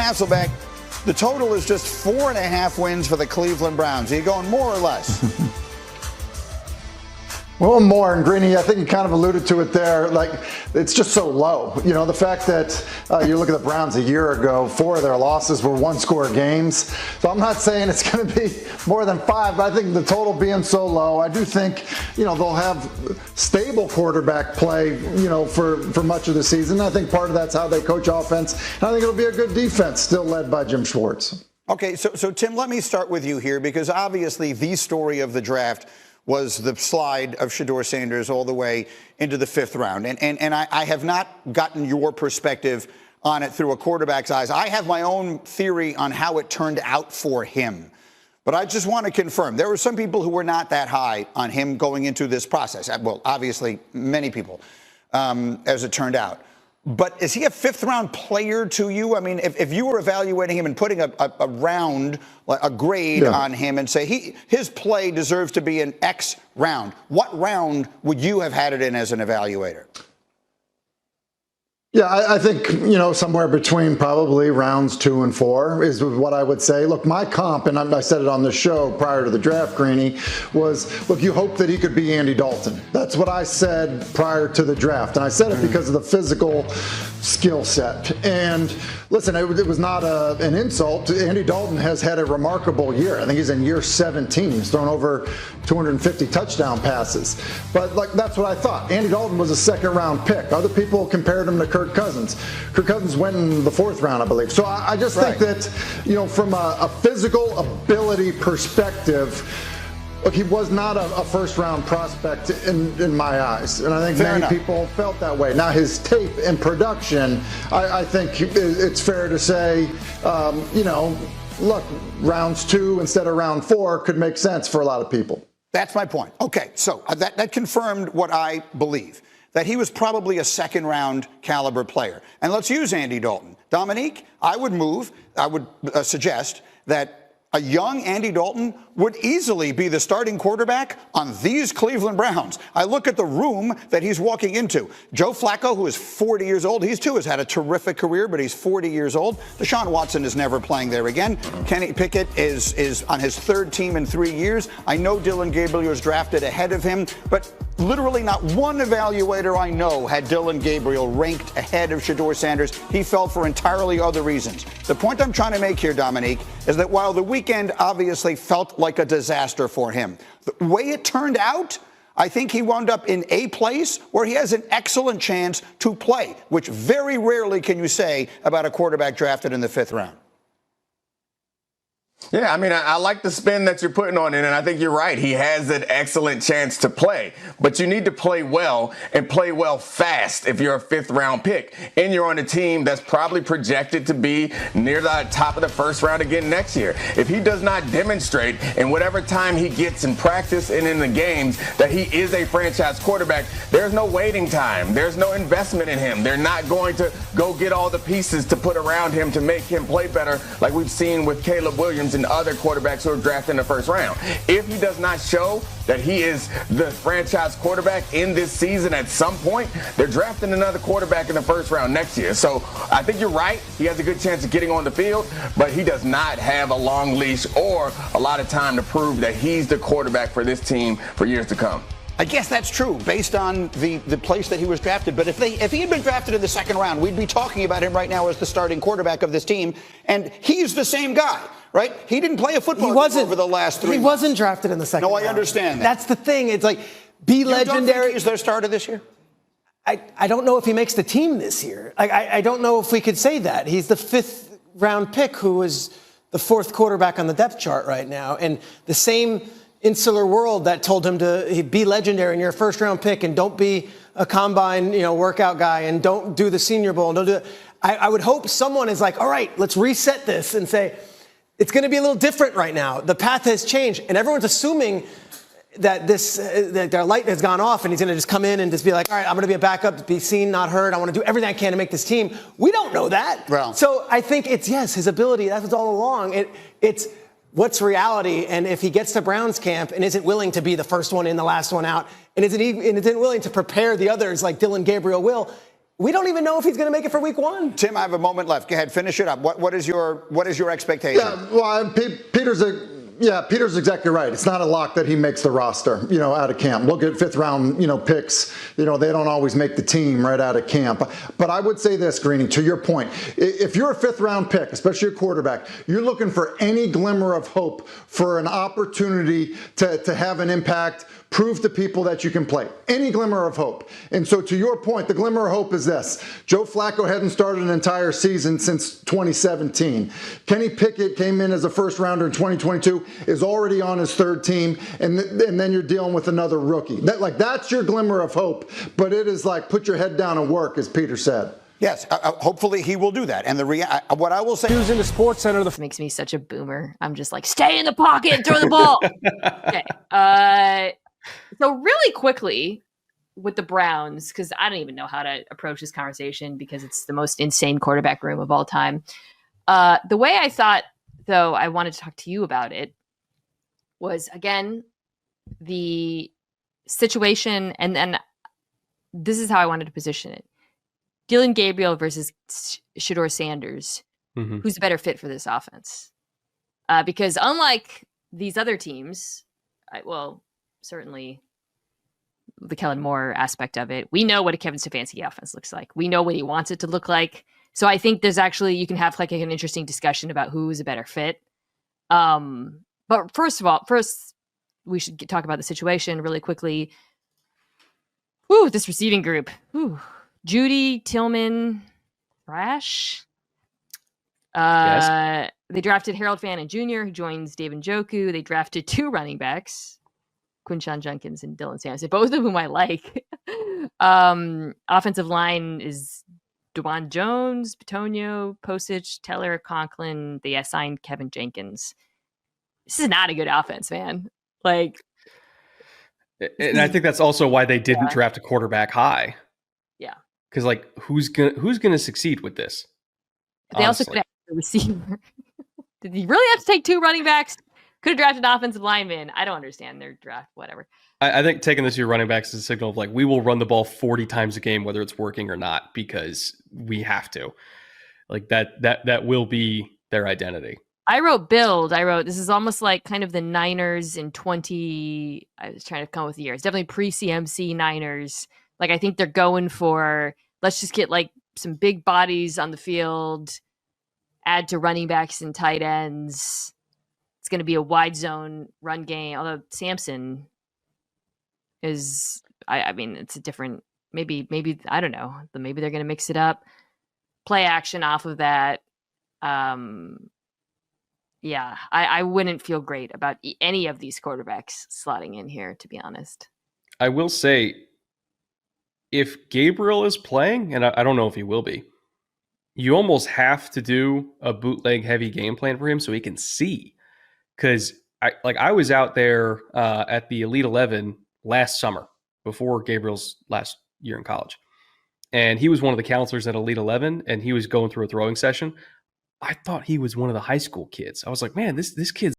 Hasselbeck, the total is just 4.5 wins for the Cleveland Browns. Are you going more or less? Well, more, and Greeny, I think you kind of alluded to it there. Like, it's just so low. You know, the fact that you look at the Browns a year ago, 4 of their losses were one-score games. So I'm not saying it's going to be more than 5, but I think the total being so low, I do think, you know, they'll have stable quarterback play, you know, for much of the season. I think part of that's how they coach offense. And I think it'll be a good defense, still led by Jim Schwartz. Okay, so Tim, let me start with you here, because obviously the story of the draft was the slide of Shedeur Sanders all the way into the 5th round. And I have not gotten your perspective on it through a quarterback's eyes. I have my own theory on how it turned out for him. But I just want to confirm, there were some people who were not that high on him going into this process. Well, obviously, many people, as it turned out. But is he a 5th-round player to you? I mean, if you were evaluating him and putting a grade on him and say his play deserves to be an X round, what round would you have had it in as an evaluator? Yeah, I think, you know, somewhere between probably rounds 2 and 4 is what I would say. Look, my comp, and I said it on the show prior to the draft, Greeny, was, look, you hope that he could be Andy Dalton. That's what I said prior to the draft. And I said it because of the physical skill set. And listen, it was not an insult. Andy Dalton has had a remarkable year. I think he's in year 17. He's thrown over 250 touchdown passes. But like, that's what I thought. Andy Dalton was a 2nd-round pick. Other people compared him to Kirk Cousins. Kirk Cousins went in the 4th round, I believe. So I just think that, you know, from a physical ability perspective, look, he was not a 1st-round prospect in my eyes. And I think many people felt that way. Now, his tape and production, I think it's fair to say, you know, look, rounds 2 instead of round 4 could make sense for a lot of people. That's my point. Okay, so that confirmed what I believe, that he was probably a 2nd-round caliber player. And let's use Andy Dalton. Dominique, I would suggest that a young Andy Dalton would easily be the starting quarterback on these Cleveland Browns. I look at the room that he's walking into. Joe Flacco, who is 40 years old, he too has had a terrific career, but he's 40 years old. Deshaun Watson is never playing there again. Kenny Pickett is on his 3rd team in 3 years. I know Dillon Gabriel was drafted ahead of him, but literally not one evaluator I know had Dillon Gabriel ranked ahead of Shedeur Sanders. He fell for entirely other reasons. The point I'm trying to make here, Dominique, is that while the weekend obviously felt like a disaster for him, the way it turned out, I think he wound up in a place where he has an excellent chance to play, which very rarely can you say about a quarterback drafted in the 5th round. Yeah, I mean, I like the spin that you're putting on it, and I think you're right. He has an excellent chance to play, but you need to play well and play well fast if you're a 5th-round pick, and you're on a team that's probably projected to be near the top of the 1st round again next year. If he does not demonstrate in whatever time he gets in practice and in the games that he is a franchise quarterback, there's no waiting time. There's no investment in him. They're not going to go get all the pieces to put around him to make him play better like we've seen with Caleb Williams and other quarterbacks who are drafted in the 1st round. If he does not show that he is the franchise quarterback in this season at some point, they're drafting another quarterback in the 1st round next year. So I think you're right. He has a good chance of getting on the field, but he does not have a long leash or a lot of time to prove that he's the quarterback for this team for years to come. I guess that's true based on the place that he was drafted. But if he had been drafted in the 2nd round, we'd be talking about him right now as the starting quarterback of this team. And he's the same guy, right? He didn't play a football game over the last 3 months. He wasn't drafted in the 2nd round. No, I understand that. That's the thing. It's like, be legendary. Don't think he's their starter this year? I don't know if he makes the team this year. I don't know if we could say that. He's the 5th-round pick who is the 4th quarterback on the depth chart right now. And the same insular world that told him to be legendary and you're a 1st-round pick and don't be a combine, workout guy and don't do the Senior Bowl and don't do it. I would hope someone is like, all right, let's reset this and say it's going to be a little different right now. The path has changed, and everyone's assuming that that their light has gone off and he's going to just come in and just be like, all right, I'm going to be a backup, be seen, not heard. I want to do everything I can to make this team. We don't know that. Well, so I think it's, yes, his ability. That's what's all along. It's what's reality, and if he gets to Browns camp and isn't willing to be the first one in, the last one out, and isn't willing to prepare the others like Dillon Gabriel will, We don't even know if he's going to make it for week 1. Tim, I have a moment left. Go ahead, finish it up. What is your expectation? Yeah, well, Peter's exactly right. It's not a lock that he makes the roster, out of camp. Look at 5th round, picks. They don't always make the team right out of camp. But I would say this, Greeny, to your point, if you're a 5th round pick, especially a quarterback, you're looking for any glimmer of hope for an opportunity to have an impact, prove to people that you can play. Any glimmer of hope. And so to your point, the glimmer of hope is this. Joe Flacco hadn't started an entire season since 2017. Kenny Pickett came in as a first rounder in 2022, is already on his 3rd team, and then you're dealing with another rookie. That's your glimmer of hope, but it is like put your head down and work, as Peter said. Yes, hopefully he will do that. And what I will say, Who's in the SportsCenter? This makes me such a boomer. I'm just like, stay in the pocket and throw the ball. Okay. So really quickly with the Browns, because I don't even know how to approach this conversation because it's the most insane quarterback room of all time. The way I thought, though, I wanted to talk to you about it was, again, the situation, and then this is how I wanted to position it. Dillon Gabriel versus Shedeur Sanders. Mm-hmm. Who's a better fit for this offense? Because unlike these other teams, certainly the Kellen Moore aspect of it, we know what a Kevin Stefanski offense looks like. We know what he wants it to look like. So I think there's actually, you can have like an interesting discussion about who is a better fit. But first we should talk about the situation really quickly. This receiving group. Judy, Tillman, Rash. Yes. They drafted Harold Fannin Jr., who joins Dave Njoku. They drafted 2 running backs, Quinshon Judkins and Dylan Sampson, both of whom I like. Offensive line is DeJuan Jones, Bitonio, Posich, Teller, Conklin. They assigned Kevin Jenkins. This is not a good offense, man. And I think that's also why they didn't draft a quarterback high. Yeah. Because who's gonna succeed with this? They also could have a receiver. Did you really have to take 2 running backs? Could have drafted an offensive lineman. I don't understand their draft, whatever. I think taking this to your running backs is a signal of we will run the ball 40 times a game, whether it's working or not, because we have to. That will be their identity. I wrote this is almost like kind of the Niners in 20. I was trying to come up with the years. Definitely pre-CMC Niners. I think they're going for, let's just get some big bodies on the field, add to running backs and tight ends. It's going to be a wide zone run game. Although Sampson is, it's a different, maybe, I don't know. Maybe they're going to mix it up. Play action off of that. Yeah, I wouldn't feel great about any of these quarterbacks slotting in here, to be honest. I will say, if Gabriel is playing, and I don't know if he will be, you almost have to do a bootleg heavy game plan for him so he can see. Because I was out there at the Elite 11 last summer before Gabriel's last year in college. And he was one of the counselors at Elite 11, and he was going through a throwing session. I thought he was one of the high school kids. I was like, man, this kid's